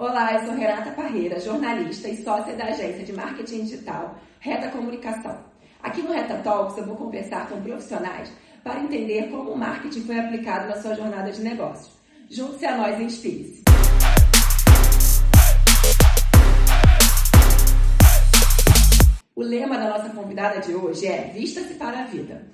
Olá, eu sou Renata Parreira, jornalista e sócia da agência de marketing digital Reta Comunicação. Aqui no Reta Talks eu vou conversar com profissionais para entender como o marketing foi aplicado na sua jornada de negócios. Junte-se a nós e inspire-se. O lema da nossa convidada de hoje é Vista-se para a Vida.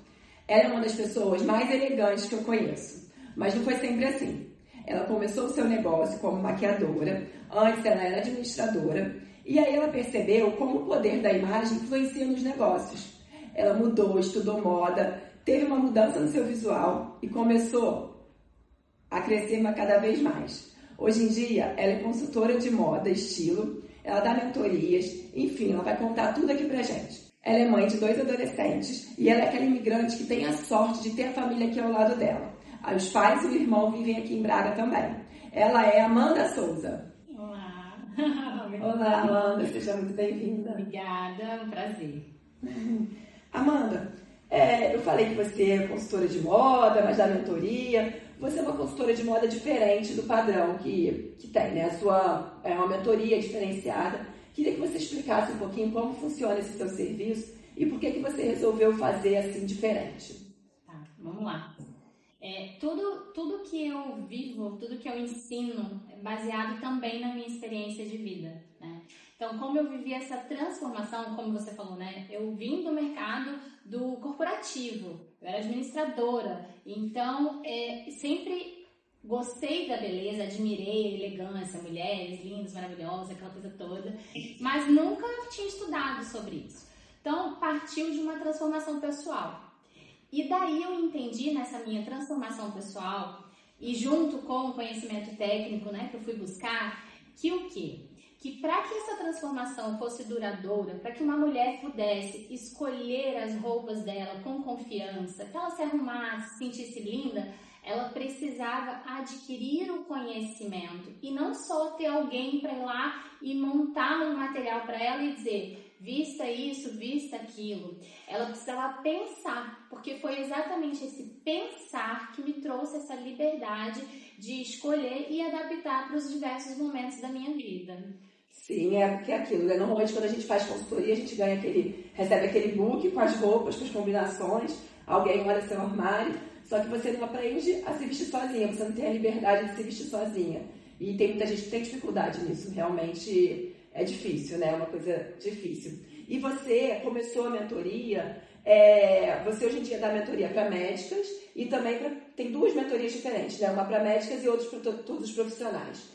Ela é uma das pessoas mais elegantes que eu conheço, mas não foi sempre assim. Ela começou o seu negócio como maquiadora, antes ela era administradora, e aí ela percebeu como o poder da imagem influencia nos negócios. Ela mudou, estudou moda, teve uma mudança no seu visual e começou a crescer cada vez mais. Hoje em dia, ela é consultora de moda, estilo, ela dá mentorias, enfim, ela vai contar tudo aqui pra gente. Ela é mãe de 2 adolescentes e ela é aquela imigrante que tem a sorte de ter a família aqui ao lado dela. Os pais e o irmão vivem aqui em Braga também. Ela é Amanda Souza. Olá! Olá, Amanda, seja muito bem-vinda. Obrigada, um prazer. Amanda, eu falei que você é consultora de moda, mas dá mentoria. Você é uma consultora de moda diferente do padrão que tem, né? A sua é uma mentoria diferenciada. Queria que você explicasse um pouquinho como funciona esse seu serviço e por que você resolveu fazer assim diferente. Tá, vamos lá. Tudo que eu vivo, tudo que eu ensino é baseado também na minha experiência de vida, né? Então, como eu vivi essa transformação, como você falou, né? Eu vim do mercado do corporativo, eu era administradora, então sempre gostei da beleza, admirei a elegância, mulheres lindas, maravilhosas, aquela coisa toda, mas nunca tinha estudado sobre isso. Então, partiu de uma transformação pessoal. E daí eu entendi nessa minha transformação pessoal e junto com o conhecimento técnico, né, que eu fui buscar, que o quê? Que para que essa transformação fosse duradoura, para que uma mulher pudesse escolher as roupas dela com confiança, que ela se arrumasse, se sentisse linda, ela precisava adquirir o conhecimento e não só ter alguém para ir lá e montar um material para ela e dizer vista isso, vista aquilo. Ela precisava pensar, porque foi exatamente esse pensar que me trouxe essa liberdade de escolher e adaptar para os diversos momentos da minha vida. Sim, porque é aquilo, né? Normalmente quando a gente faz consultoria, a gente recebe aquele book com as roupas, com as combinações, alguém olha seu armário, só que você não aprende a se vestir sozinha, você não tem a liberdade de se vestir sozinha. E tem muita gente que tem dificuldade nisso, realmente é difícil, né? É uma coisa difícil. E você começou a mentoria, você hoje em dia dá mentoria para médicas e também tem 2 mentorias diferentes, né? Uma para médicas e outra para todos os profissionais.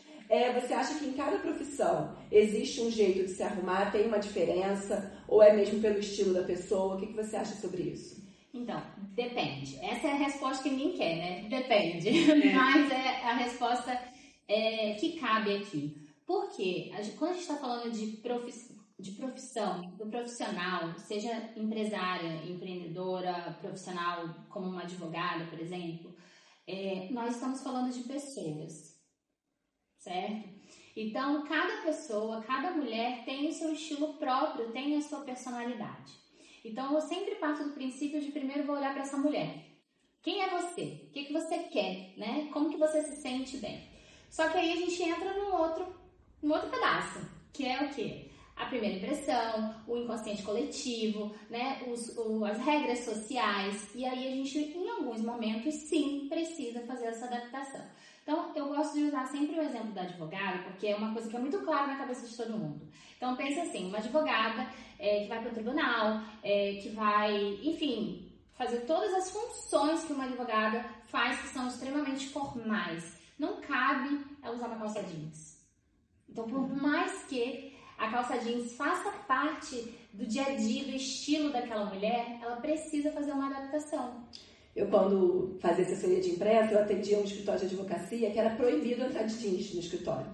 Você acha que em cada profissão existe um jeito de se arrumar, tem uma diferença, ou é mesmo pelo estilo da pessoa? O que você acha sobre isso? Então, depende. Essa é a resposta que ninguém quer, né? Depende. Mas é a resposta que cabe aqui. Por quê? Quando a gente está falando de profissão, do profissional, seja empresária, empreendedora, profissional como uma advogada, por exemplo, nós estamos falando de pessoas, certo? Então, cada pessoa, cada mulher tem o seu estilo próprio, tem a sua personalidade. Então, eu sempre parto do princípio de primeiro vou olhar para essa mulher. Quem é você? O que você quer, né? Como que você se sente bem? Só que aí a gente entra num outro pedaço, que é o quê? A primeira impressão, o inconsciente coletivo, né? As regras sociais. E aí a gente, em alguns momentos, sim, precisa fazer essa adaptação. Então, eu gosto de usar sempre o exemplo da advogada, porque é uma coisa que é muito clara na cabeça de todo mundo. Então, pensa assim, uma advogada que vai para o tribunal, que vai, enfim, fazer todas as funções que uma advogada faz, que são extremamente formais. Não cabe ela usar uma calça jeans. Então, por mais que a calça jeans faça parte do dia a dia, do estilo daquela mulher, ela precisa fazer uma adaptação. Eu, quando fazia assessoria de imprensa, eu atendia um escritório de advocacia que era proibido entrar de jeans no escritório.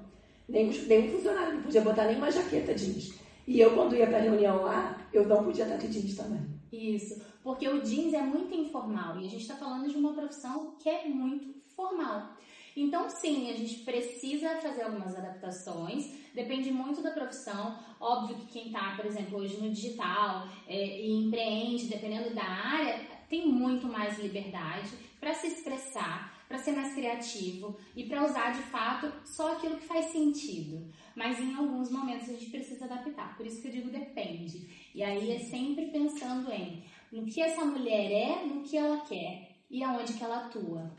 Nenhum funcionário não podia botar nenhuma jaqueta jeans. E eu, quando ia para reunião lá, eu não podia estar de jeans também. Isso, porque o jeans é muito informal e a gente está falando de uma profissão que é muito formal. Então, sim, a gente precisa fazer algumas adaptações, depende muito da profissão. Óbvio que quem está, por exemplo, hoje no digital e empreende, dependendo da área, tem muito mais liberdade para se expressar, para ser mais criativo e para usar de fato só aquilo que faz sentido. Mas em alguns momentos a gente precisa adaptar, por isso que eu digo depende. E aí é sempre pensando no que essa mulher é, no que ela quer e aonde que ela atua.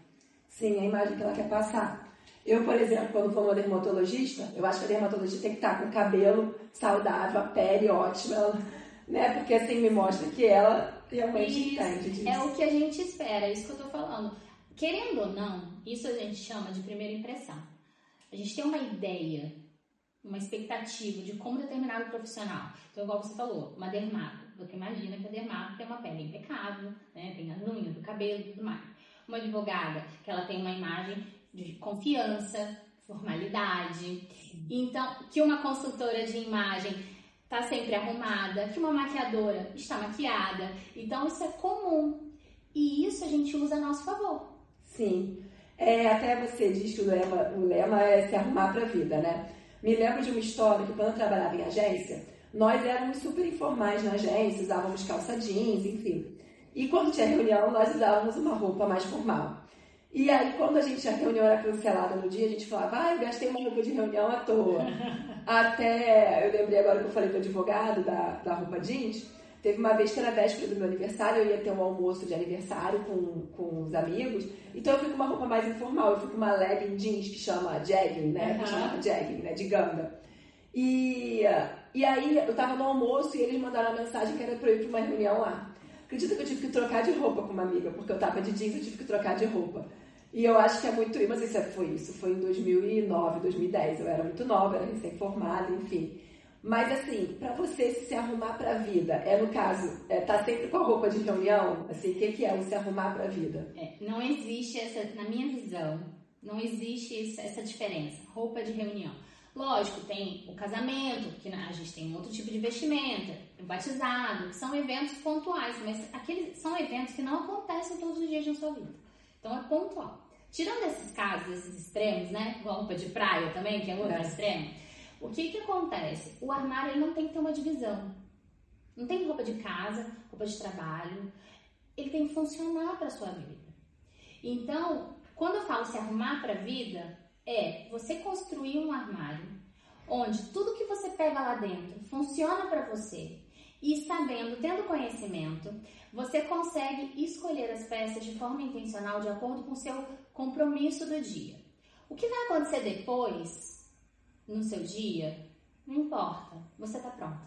Sim, a imagem que ela quer passar. Eu, por exemplo, quando for uma dermatologista, eu acho que a dermatologista tem que estar com o cabelo saudável, a pele ótima, né? Porque assim me mostra que ela realmente entende disso. É o que a gente espera, é isso que eu tô falando. Querendo ou não, isso a gente chama de primeira impressão. A gente tem uma ideia, uma expectativa de como determinado profissional. Então, igual você falou, uma dermato. Você imagina que a dermato tem uma pele impecável, né? Tem a unha do cabelo e tudo mais. Uma advogada, que ela tem uma imagem de confiança, formalidade. Então, que uma consultora de imagem está sempre arrumada, que uma maquiadora está maquiada. Então, isso é comum. E isso a gente usa a nosso favor. Sim. Até você diz que o lema é se arrumar para a vida, né? Me lembro de uma história que quando eu trabalhava em agência, nós éramos super informais na agência, usávamos calça jeans, enfim. E quando tinha reunião, nós usávamos uma roupa mais formal. E aí, quando a reunião era cancelada no dia, a gente falava, eu gastei uma roupa de reunião à toa. Até, eu lembrei agora que eu falei do advogado da roupa jeans, teve uma vez que era véspera do meu aniversário, eu ia ter um almoço de aniversário com os amigos, então eu fui com uma roupa mais informal, eu fui com uma legging jeans que chama jegging, né? Que chama jegging, né? De ganga. E aí eu tava no almoço e eles mandaram uma mensagem que era pra eu ir pra uma reunião lá. Acredita que eu tive que trocar de roupa com uma amiga, porque eu tava de jeans e eu tive que trocar de roupa. E eu acho que é muito... Mas isso foi isso, foi em 2009, 2010. Eu era muito nova, era recém-formada, enfim. Mas assim, pra você se arrumar pra vida, no caso, tá sempre com a roupa de reunião? Assim, o que é o se arrumar pra vida? Não existe na minha visão, não existe essa diferença, roupa de reunião. Lógico, tem o casamento, que a gente tem um outro tipo de vestimenta, o batizado, que são eventos pontuais, mas aqueles são eventos que não acontecem todos os dias na sua vida. Então é pontual. Tirando esses casos, esses extremos, né? Igual roupa de praia também, que é outro extremo. O que acontece? O armário ele não tem que ter uma divisão. Não tem roupa de casa, roupa de trabalho. Ele tem que funcionar para a sua vida. Então, quando eu falo se arrumar para a vida, você construir um armário onde tudo que você pega lá dentro funciona para você e sabendo, tendo conhecimento, você consegue escolher as peças de forma intencional de acordo com o seu compromisso do dia. O que vai acontecer depois, no seu dia, não importa, você está pronta.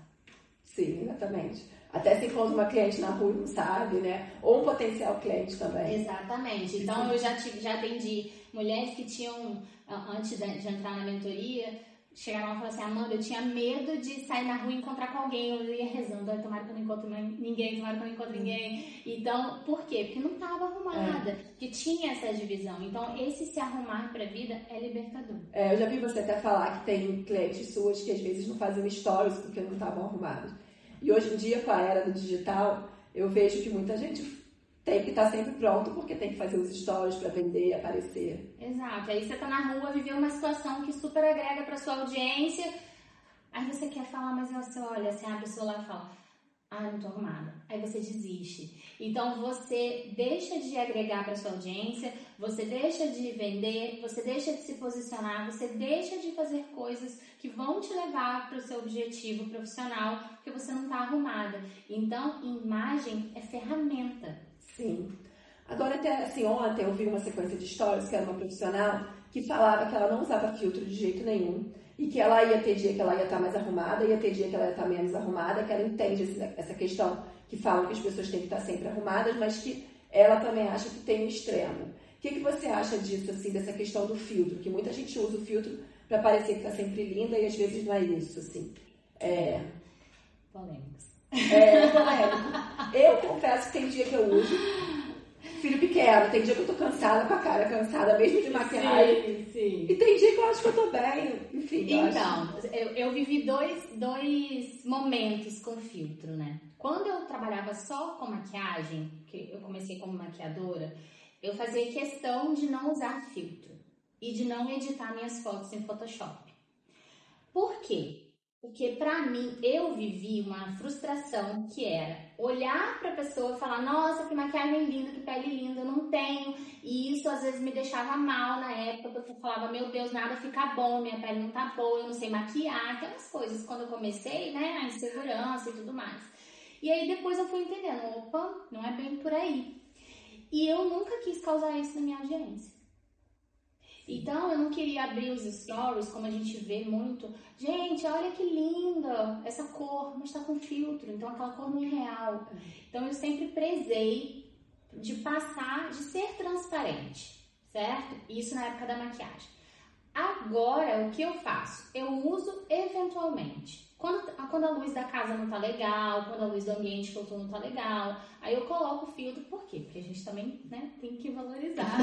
Sim, exatamente. Até se encontra uma cliente na rua e não sabe, né? Ou um potencial cliente também. Exatamente. Então, eu já atendi mulheres que tinham, antes de entrar na mentoria, chegaram lá e falaram assim, Amanda, eu tinha medo de sair na rua e encontrar com alguém. Eu ia rezando, tomara que eu não encontro ninguém, tomara que eu não encontro ninguém. Então, por quê? Porque não estava arrumada, porque tinha essa divisão. Então, esse se arrumar para a vida é libertador. Eu já vi você até falar que tem clientes suas que às vezes não faziam stories porque não estavam arrumadas. E hoje em dia, com a era do digital, eu vejo que muita gente tem que estar sempre pronto porque tem que fazer os stories para vender, aparecer. Exato. Aí você tá na rua, viveu uma situação que super agrega para sua audiência. Aí você quer falar, mas você olha, assim, a pessoa lá fala, não tô arrumada. Aí você desiste. Então você deixa de agregar para sua audiência, você deixa de vender, você deixa de se posicionar, você deixa de fazer coisas que vão te levar para o seu objetivo profissional, porque você não tá arrumada. Então, imagem é ferramenta. Sim. Agora, até assim, ontem eu vi uma sequência de stories que era uma profissional que falava que ela não usava filtro de jeito nenhum e que ela ia ter dia que ela ia estar mais arrumada, ia ter dia que ela ia estar menos arrumada, que ela entende essa questão que falam que as pessoas têm que estar sempre arrumadas, mas que ela também acha que tem um extremo. O que você acha disso, assim, dessa questão do filtro? Que muita gente usa o filtro para parecer que está sempre linda e às vezes não é isso, assim. Polêmicas. Polêmico. Eu confesso que tem dia que eu uso filho pequeno, tem dia que eu tô cansada, com a cara cansada, mesmo de maquiagem. Sim. E tem dia que eu acho que eu tô bem, enfim. Então, eu vivi dois momentos com filtro, né? Quando eu trabalhava só com maquiagem, que eu comecei como maquiadora, eu fazia questão de não usar filtro e de não editar minhas fotos em Photoshop. Por quê? Porque pra mim, eu vivi uma frustração que era olhar pra pessoa e falar, nossa, que maquiagem linda, que pele linda, eu não tenho. E isso às vezes me deixava mal na época, porque eu falava, meu Deus, nada fica bom, minha pele não tá boa, eu não sei maquiar, aquelas coisas. Quando eu comecei, né, a insegurança e tudo mais. E aí depois eu fui entendendo, opa, não é bem por aí. E eu nunca quis causar isso na minha audiência. Então, eu não queria abrir os stories, como a gente vê muito. Gente, olha que linda essa cor, mas tá com filtro, então aquela cor não é real. Então, eu sempre prezei de passar, de ser transparente, certo? Isso na época da maquiagem. Agora, o que eu faço? Eu uso eventualmente. Quando a luz da casa não tá legal, quando a luz do ambiente que eu tô não tá legal, aí eu coloco o filtro. Por quê? Porque a gente também, né, tem que valorizar.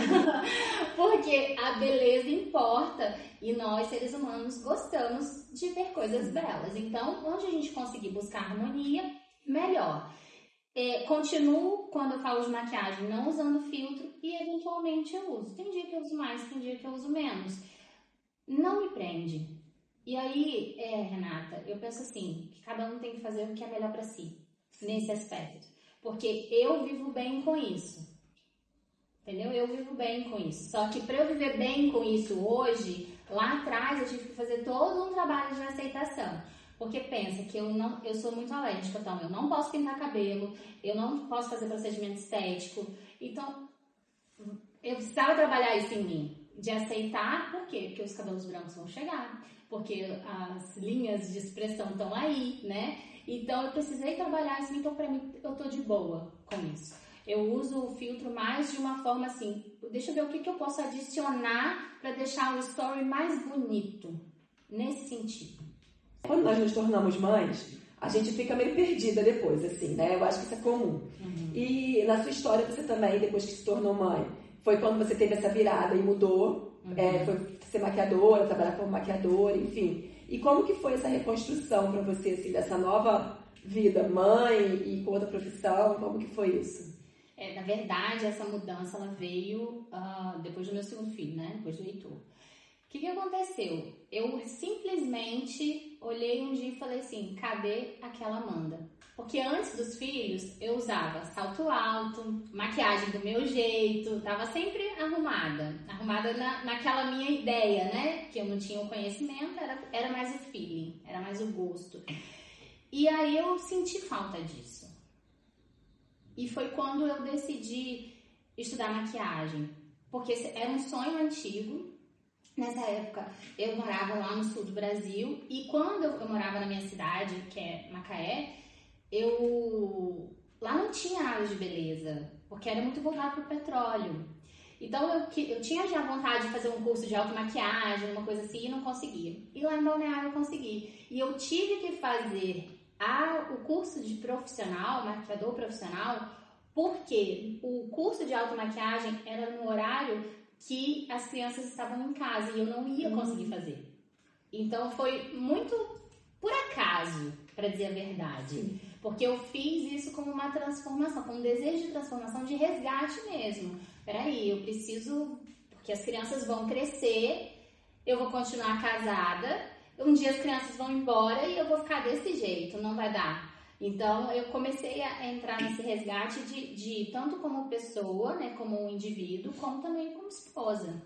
Porque a beleza importa e nós, seres humanos, gostamos de ver coisas belas. Então, onde a gente conseguir buscar harmonia, melhor. Continuo, quando eu falo de maquiagem, não usando filtro e eventualmente eu uso. Tem dia que eu uso mais, tem dia que eu uso menos. Não me prende. E aí, Renata, eu penso assim, que cada um tem que fazer o que é melhor pra si, nesse aspecto. Porque eu vivo bem com isso. Entendeu? Eu vivo bem com isso. Só que pra eu viver bem com isso hoje, lá atrás eu tive que fazer todo um trabalho de aceitação. Porque pensa que eu sou muito alérgica, então eu não posso pintar cabelo, eu não posso fazer procedimento estético. Então, eu precisava trabalhar isso em mim. De aceitar, por quê? Porque os cabelos brancos vão chegar, porque as linhas de expressão estão aí, né? Então eu precisei trabalhar isso, então pra mim eu tô de boa com isso. Eu uso o filtro mais de uma forma assim, deixa eu ver o que eu posso adicionar para deixar o story mais bonito, nesse sentido. Quando nós nos tornamos mães, a gente fica meio perdida depois, assim, né? Eu acho que isso é comum. E na sua história, você também, depois que se tornou mãe, foi quando você teve essa virada e mudou, foi ser maquiadora, trabalhar como maquiadora, enfim. E como que foi essa reconstrução para você, assim, dessa nova vida, mãe e com outra profissão, como que foi isso? Na verdade, essa mudança ela veio depois do meu segundo filho, né? Depois do Heitor. O que aconteceu? Eu simplesmente olhei um dia e falei assim, cadê aquela Amanda? Porque antes dos filhos, eu usava salto alto, maquiagem do meu jeito, tava sempre arrumada naquela minha ideia, né? Que eu não tinha o conhecimento, era mais o feeling, era mais o gosto. E aí eu senti falta disso. E foi quando eu decidi estudar maquiagem, porque era um sonho antigo. Nessa época, eu morava lá no sul do Brasil e quando eu morava na minha cidade, que é Macaé, lá não tinha área de beleza, porque era muito voltado para o petróleo. Então, eu tinha já vontade de fazer um curso de automaquiagem, uma coisa assim, e não conseguia. E lá em Balneário eu consegui. E eu tive que fazer o curso de profissional, maquiador profissional, porque o curso de automaquiagem era no horário que as crianças estavam em casa e eu não ia conseguir fazer. Então foi muito por acaso, para dizer a verdade. Sim. Porque eu fiz isso como uma transformação, como um desejo de transformação, de resgate mesmo. Peraí, eu preciso, porque as crianças vão crescer, eu vou continuar casada, um dia as crianças vão embora e eu vou ficar desse jeito, não vai dar. Então, eu comecei a entrar nesse resgate de tanto como pessoa, né, como um indivíduo, como também como esposa.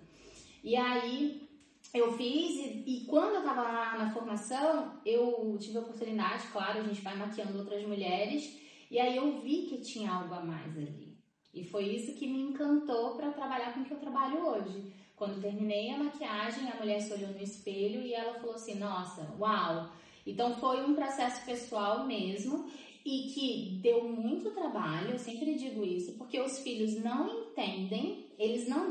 E aí, eu fiz, e quando eu estava lá na formação, eu tive a oportunidade, claro, a gente vai maquiando outras mulheres, e aí eu vi que tinha algo a mais ali. E foi isso que me encantou para trabalhar com o que eu trabalho hoje. Quando terminei a maquiagem, a mulher se olhou no espelho e ela falou assim, nossa, uau! Então foi um processo pessoal mesmo e que deu muito trabalho, eu sempre digo isso, porque os filhos não entendem, eles não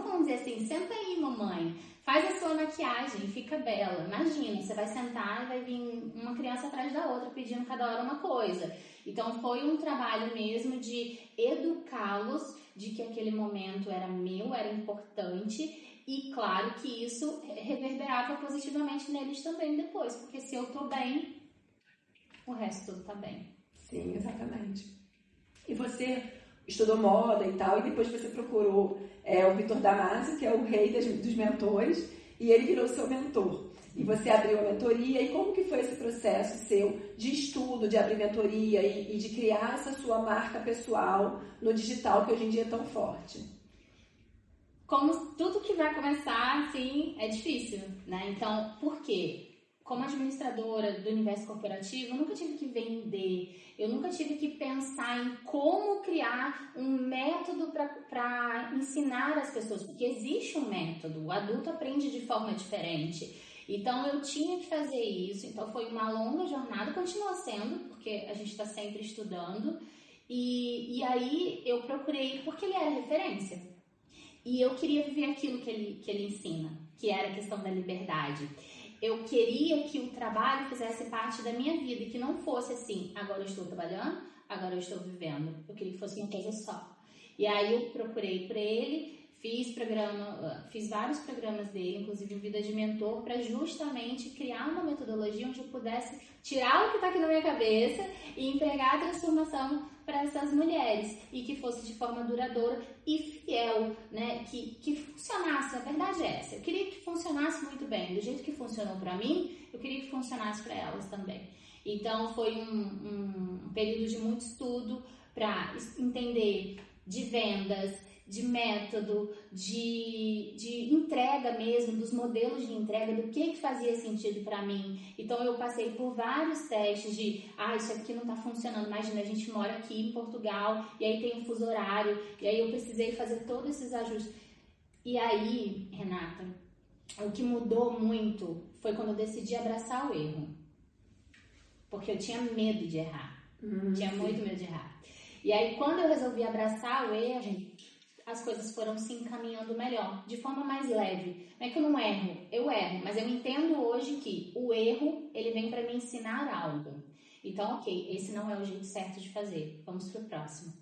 vão dizer assim, senta aí mamãe, faz a sua maquiagem, fica bela. Imagina, você vai sentar e vai vir uma criança atrás da outra pedindo cada hora uma coisa. Então foi um trabalho mesmo de educá-los, de que aquele momento era meu, era importante. E claro que isso reverberava positivamente neles também depois, porque se eu tô bem, o resto tudo tá bem. Sim, exatamente. E você estudou moda e tal, e depois você procurou o Vitor Damasio, que é o rei dos mentores, e ele virou seu mentor. E você abriu a mentoria, e como que foi esse processo seu de estudo, de abrir mentoria e de criar essa sua marca pessoal no digital que hoje em dia é tão forte? Como tudo que vai começar, assim, é difícil, né? Então, por quê? Como administradora do universo corporativo, eu nunca tive que vender, eu nunca tive que pensar em como criar um método para ensinar as pessoas, porque existe um método, o adulto aprende de forma diferente. Então, eu tinha que fazer isso, então foi uma longa jornada, continua sendo, porque a gente está sempre estudando, e aí eu procurei, porque ele era referência. E eu queria viver aquilo que ele ensina, que era a questão da liberdade. Eu queria que o trabalho fizesse parte da minha vida e que não fosse assim, agora eu estou trabalhando, agora eu estou vivendo. Eu queria que fosse uma coisa só. E aí eu procurei por ele, fiz vários programas dele, inclusive o Vida de Mentor, para justamente criar uma metodologia onde eu pudesse tirar o que está aqui na minha cabeça e entregar a transformação para essas mulheres e que fosse de forma duradoura e fiel, né? Que funcionasse, a verdade é essa. Eu queria que funcionasse muito bem, do jeito que funcionou para mim, eu queria que funcionasse para elas também. Então foi um período de muito estudo para entender de vendas, de método, de entrega mesmo, dos modelos de entrega, do que fazia sentido para mim. Então eu passei por vários testes de, isso aqui não tá funcionando, imagina, a gente mora aqui em Portugal, e aí tem um fuso horário, e aí eu precisei fazer todos esses ajustes. E aí, Renata, o que mudou muito foi quando eu decidi abraçar o erro. Porque eu tinha medo de errar. Tinha muito medo de errar. E aí, quando eu resolvi abraçar o erro, as coisas foram se encaminhando melhor, de forma mais leve. Não é que eu não erro, eu erro, mas eu entendo hoje que o erro, ele vem para me ensinar algo. Então, ok, esse não é o jeito certo de fazer, vamos pro próximo.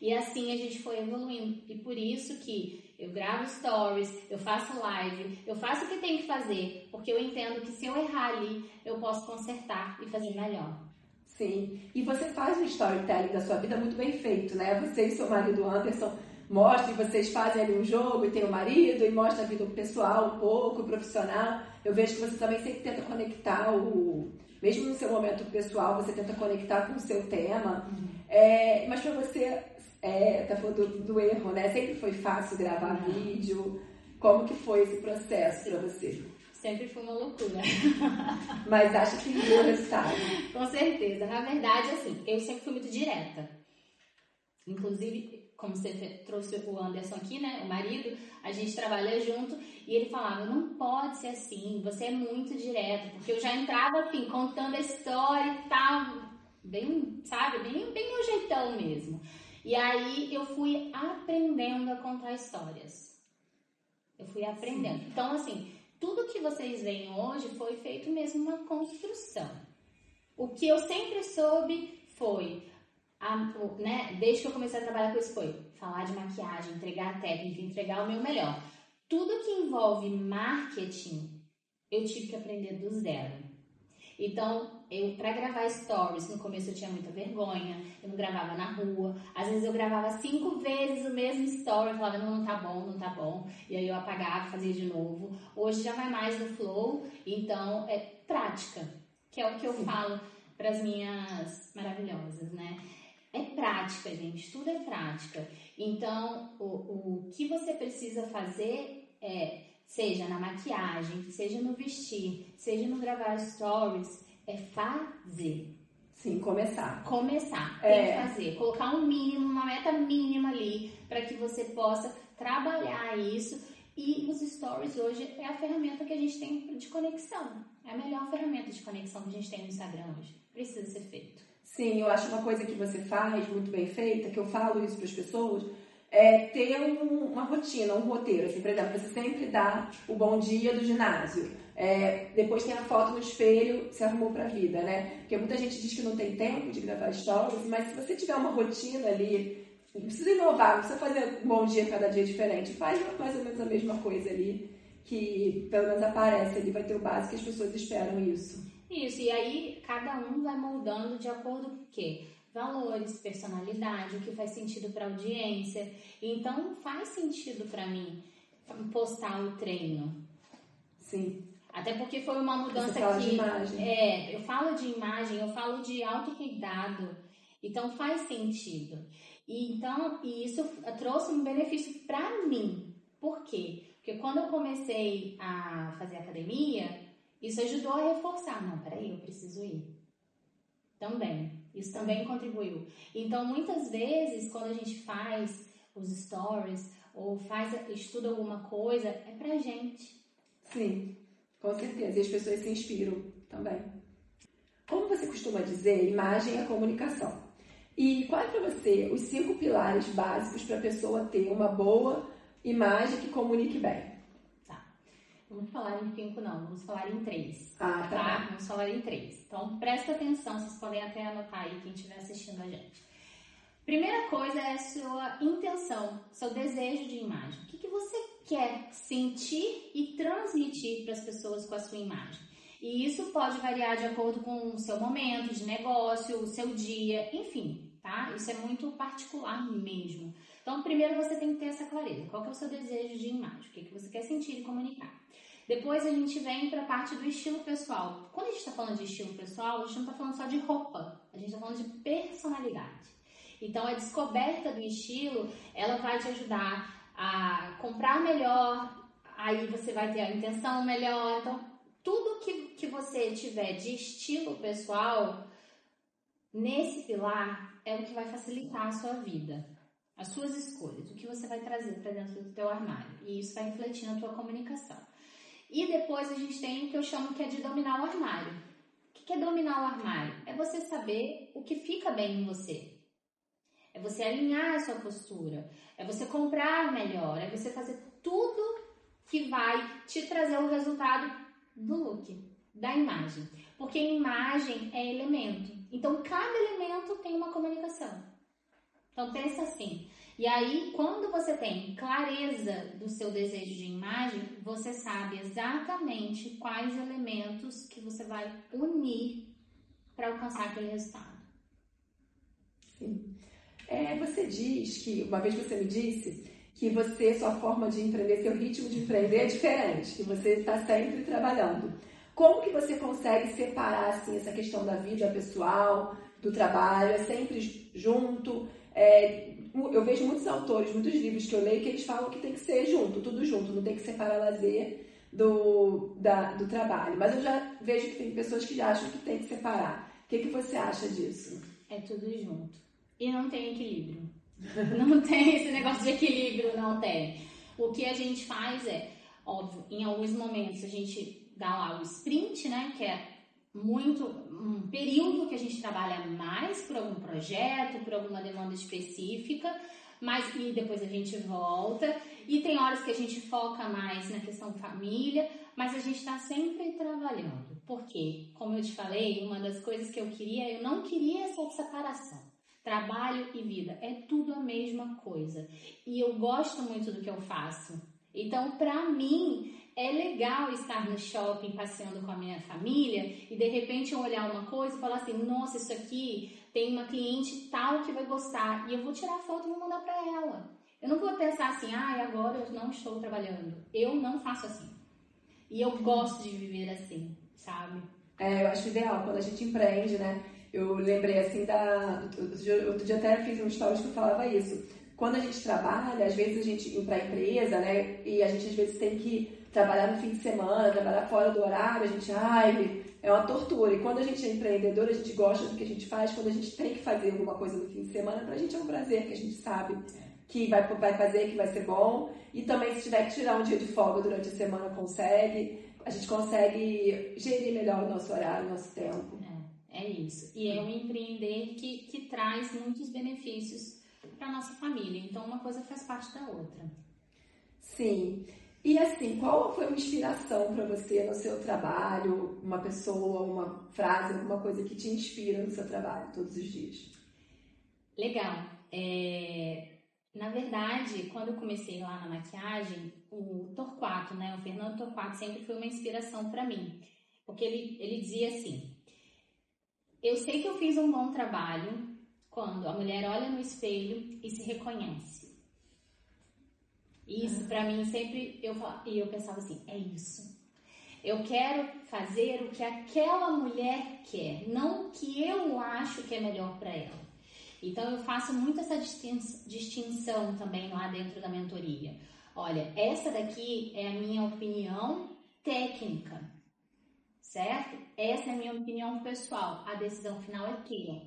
E assim a gente foi evoluindo, e por isso que eu gravo stories, eu faço live, eu faço o que tem que fazer, porque eu entendo que se eu errar ali, eu posso consertar e fazer melhor. Sim, e você faz um storytelling da sua vida muito bem feito, né? Você e seu marido Anderson mostram, vocês fazem ali um jogo e tem o marido e mostra a vida pessoal um pouco, profissional. Eu vejo que você também sempre tenta conectar mesmo no seu momento pessoal, você tenta conectar com o seu tema. Mas para você, tá falando do erro, né? Sempre foi fácil gravar vídeo. Como que foi esse processo para você? Sempre foi uma loucura. Mas acho que deu resultado. Com certeza. Na verdade, assim, eu sempre fui muito direta. Inclusive, como você trouxe o Anderson aqui, né, o marido, a gente trabalha junto e ele falava, não pode ser assim, você é muito direto, porque eu já entrava assim, contando a história e tal, bem, sabe, bem no jeitão mesmo. E aí eu fui aprendendo a contar histórias. Eu fui aprendendo. Sim. Então, assim, tudo que vocês veem hoje foi feito mesmo uma construção. O que eu sempre soube foi... desde que eu comecei a trabalhar com isso foi falar de maquiagem, entregar a técnica, entregar o meu melhor. Tudo que envolve marketing, eu tive que aprender do zero. Então, para gravar stories, no começo eu tinha muita vergonha, eu não gravava na rua, às vezes eu gravava 5 vezes o mesmo story, eu falava, não tá bom, e aí eu apagava, fazia de novo. Hoje já vai mais no flow, então é prática, que é o que eu falo para as minhas maravilhosas, né? É prática, gente, tudo é prática. Então, o que você precisa fazer seja na maquiagem, seja no vestir, seja no gravar stories, é fazer. Sim, começar. Tem que fazer. Colocar um mínimo, uma meta mínima ali, para que você possa trabalhar isso. E os stories hoje é a ferramenta que a gente tem de conexão. É a melhor ferramenta de conexão que a gente tem no Instagram hoje. Precisa ser feito. Sim, eu acho uma coisa que você faz muito bem feita, que eu falo isso para as pessoas, ter uma rotina, um roteiro. Assim, por exemplo, você sempre dá o bom dia do ginásio. Depois tem a foto no espelho, se arrumou para a vida, né? Porque muita gente diz que não tem tempo de gravar stories, mas se você tiver uma rotina ali, não precisa inovar, não precisa fazer um bom dia cada dia diferente. Faz mais ou menos a mesma coisa ali, que pelo menos aparece ali, vai ter o básico que as pessoas esperam isso. Isso, e aí cada um vai moldando de acordo com o quê? Valores, personalidade, o que faz sentido para a audiência. Então, faz sentido para mim postar o treino. Sim. Até porque foi uma mudança Você fala que... de imagem. eu falo de imagem, eu falo de autocuidado. Então faz sentido. E isso trouxe um benefício para mim. Por quê? Porque quando eu comecei a fazer academia, isso ajudou a reforçar. Não, peraí, eu preciso ir. Também. Isso também contribuiu. Então, muitas vezes, quando a gente faz os stories ou estuda alguma coisa, é pra gente. Sim, com certeza. E as pessoas se inspiram também. Como você costuma dizer, imagem é comunicação. E qual é para você os 5 pilares básicos para a pessoa ter uma boa imagem que comunique bem? Tá. Vamos falar em 5 não, vamos falar em 3. Ah, tá. Vamos falar em 3. Então, presta atenção, vocês podem até anotar aí quem estiver assistindo a gente. Primeira coisa é a sua intenção, seu desejo de imagem. O que você quer sentir e transmitir para as pessoas com a sua imagem? E isso pode variar de acordo com o seu momento de negócio, o seu dia, enfim, tá? Isso é muito particular mesmo. Então, primeiro você tem que ter essa clareza. Qual que é o seu desejo de imagem? O que você quer sentir e comunicar? Depois a gente vem para a parte do estilo pessoal. Quando a gente está falando de estilo pessoal, a gente não está falando só de roupa, a gente está falando de personalidade. Então, a descoberta do estilo, ela vai te ajudar a comprar melhor, aí você vai ter a intenção melhor. Então, tudo que você tiver de estilo pessoal, nesse pilar, é o que vai facilitar a sua vida, as suas escolhas, o que você vai trazer para dentro do teu armário. E isso vai refletir na tua comunicação. E depois a gente tem o que eu chamo que é de dominar o armário. O que é dominar o armário? É você saber o que fica bem em você. É você alinhar a sua postura, é você comprar melhor, é você fazer tudo que vai te trazer o resultado do look, da imagem. Porque imagem é elemento. Então, cada elemento tem uma comunicação. Então, pensa assim. E aí, quando você tem clareza do seu desejo de imagem, você sabe exatamente quais elementos que você vai unir para alcançar aquele resultado. Sim. Você diz que, uma vez você me disse, que sua forma de empreender, seu ritmo de empreender é diferente, que você está sempre trabalhando. Como que você consegue separar assim, essa questão da vida pessoal, do trabalho? É sempre junto? Eu vejo muitos autores, muitos livros que eu leio, que eles falam que tem que ser junto, tudo junto, não tem que separar lazer do trabalho. Mas eu já vejo que tem pessoas que acham que tem que separar. O que você acha disso? É tudo junto. E não tem equilíbrio. Não tem esse negócio de equilíbrio, não tem. O que a gente faz óbvio, em alguns momentos a gente dá lá o sprint, né? Que é um período que a gente trabalha mais por algum projeto, por alguma demanda específica, e depois a gente volta. E tem horas que a gente foca mais na questão família, mas a gente está sempre trabalhando. Porque, como eu te falei, uma das coisas que eu não queria essa separação. Trabalho e vida, é tudo a mesma coisa. E eu gosto muito do que eu faço. Então, pra mim, é legal estar no shopping passeando com a minha família e de repente eu olhar uma coisa e falar assim, nossa, isso aqui tem uma cliente tal que vai gostar. E eu vou tirar foto e vou mandar pra ela. Eu não vou pensar assim, agora eu não estou trabalhando. Eu não faço assim. E eu gosto de viver assim, sabe? Eu acho ideal quando a gente empreende, né? Eu lembrei assim outro dia até fiz um stories que eu falava isso. Quando a gente trabalha, às vezes a gente ir para a empresa, né? E a gente às vezes tem que trabalhar no fim de semana, trabalhar fora do horário, a gente, é uma tortura. E quando a gente é empreendedor, a gente gosta do que a gente faz. Quando a gente tem que fazer alguma coisa no fim de semana, pra gente é um prazer, que a gente sabe que vai fazer, que vai ser bom. E também se tiver que tirar um dia de folga durante a semana, a gente consegue gerir melhor o nosso horário, o nosso tempo. É isso. E é um empreender que traz muitos benefícios para nossa família. Então, uma coisa faz parte da outra. Sim. E assim, qual foi uma inspiração para você no seu trabalho? Uma pessoa, uma frase, alguma coisa que te inspira no seu trabalho todos os dias? Legal. Na verdade, quando eu comecei lá na maquiagem, o Torquato, né? O Fernando Torquato sempre foi uma inspiração para mim. Porque ele dizia assim, eu sei que eu fiz um bom trabalho quando a mulher olha no espelho e se reconhece. Isso, pra mim, sempre eu pensava assim, é isso. Eu quero fazer o que aquela mulher quer, não o que eu acho que é melhor para ela. Então, eu faço muito essa distinção também lá dentro da mentoria. Olha, essa daqui é a minha opinião técnica, certo? Essa é a minha opinião pessoal. A decisão final é tua.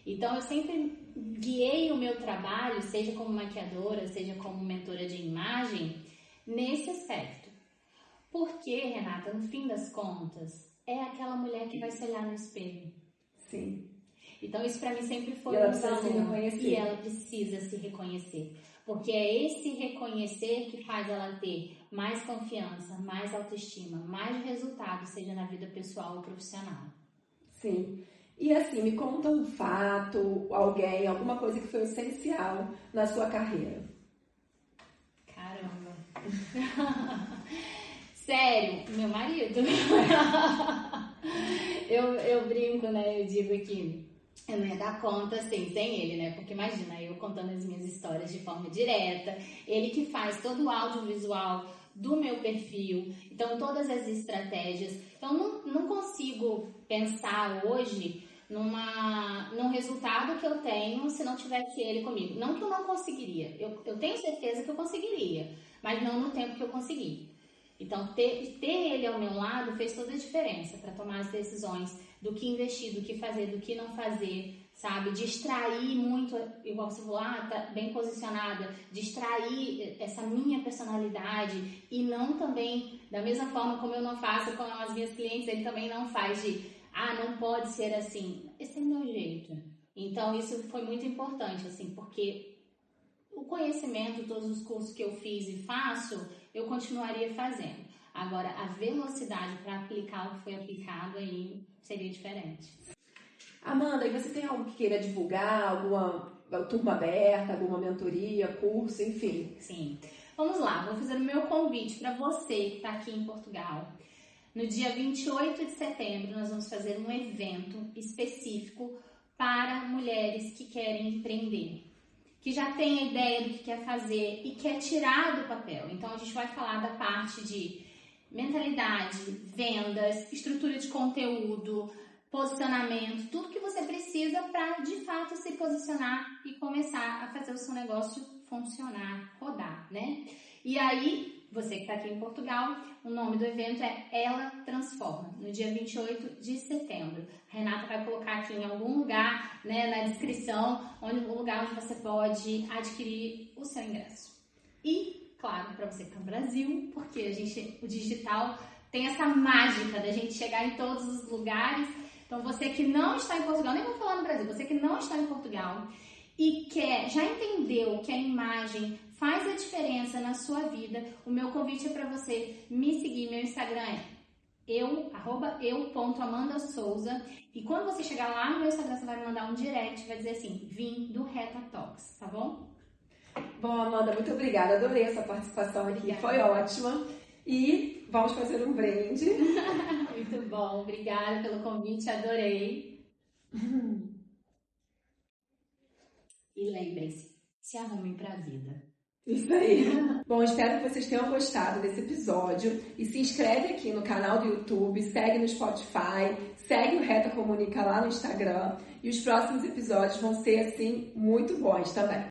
Então, eu sempre guiei o meu trabalho, seja como maquiadora, seja como mentora de imagem, nesse aspecto. Porque, Renata, no fim das contas, é aquela mulher que vai se olhar no espelho. Sim. Então, isso para mim sempre foi um valor. E ela precisa se reconhecer. Porque é esse reconhecer que faz ela ter mais confiança, mais autoestima, mais resultado, seja na vida pessoal ou profissional. Sim. E assim, me conta um fato, alguém, alguma coisa que foi essencial na sua carreira. Caramba! Sério, meu marido. eu brinco, né? Eu digo que eu não ia dar conta assim, sem ele, né? Porque imagina, eu contando as minhas histórias de forma direta, ele que faz todo o audiovisual do meu perfil, então todas as estratégias. Então não consigo pensar hoje num resultado que eu tenho se não tivesse ele comigo. Não que eu não conseguiria, eu tenho certeza que eu conseguiria, mas não no tempo que eu consegui. Então, ter ele ao meu lado fez toda a diferença para tomar as decisões do que investir, do que fazer, do que não fazer, sabe? Distrair muito, igual você falou, tá bem posicionada, distrair essa minha personalidade e não também, da mesma forma como eu não faço com as minhas clientes, ele também não faz não pode ser assim. Esse é o meu jeito. Então, isso foi muito importante, assim, porque o conhecimento, todos os cursos que eu fiz e faço, eu continuaria fazendo. Agora, a velocidade para aplicar o que foi aplicado aí seria diferente. Amanda, e você tem algo que queira divulgar? Alguma turma aberta, alguma mentoria, curso, enfim? Sim. Vamos lá, vou fazer o meu convite para você que está aqui em Portugal. No dia 28 de setembro, nós vamos fazer um evento específico para mulheres que querem empreender, que já tem a ideia do que quer fazer e quer tirar do papel. Então, a gente vai falar da parte de mentalidade, vendas, estrutura de conteúdo, posicionamento, tudo que você precisa para, de fato, se posicionar e começar a fazer o seu negócio funcionar, rodar, né? E aí, você que está aqui em Portugal, o nome do evento é Ela Transforma, no dia 28 de setembro. A Renata vai colocar aqui em algum lugar, né, na descrição, o lugar onde você pode adquirir o seu ingresso. E, claro, para você que está no Brasil, porque o digital tem essa mágica da gente chegar em todos os lugares. Então, você que não está em Portugal, nem vou falar no Brasil, você que não está em Portugal e já entendeu que a imagem faz a diferença na sua vida, o meu convite é para você me seguir. Meu Instagram é @eu.amandasouza, e quando você chegar lá no meu Instagram, você vai me mandar um direct, vai dizer assim, vim do Reta Talks, tá bom? Bom, Amanda, muito obrigada, adorei essa participação aqui, foi ótima. E vamos fazer um brinde. Muito bom, obrigada pelo convite, adorei. E lembrem-se, se arrumem pra vida. Isso aí. Bom, espero que vocês tenham gostado desse episódio e se inscreve aqui no canal do YouTube, segue no Spotify, segue o Reta Comunica lá no Instagram e os próximos episódios vão ser, assim, muito bons também.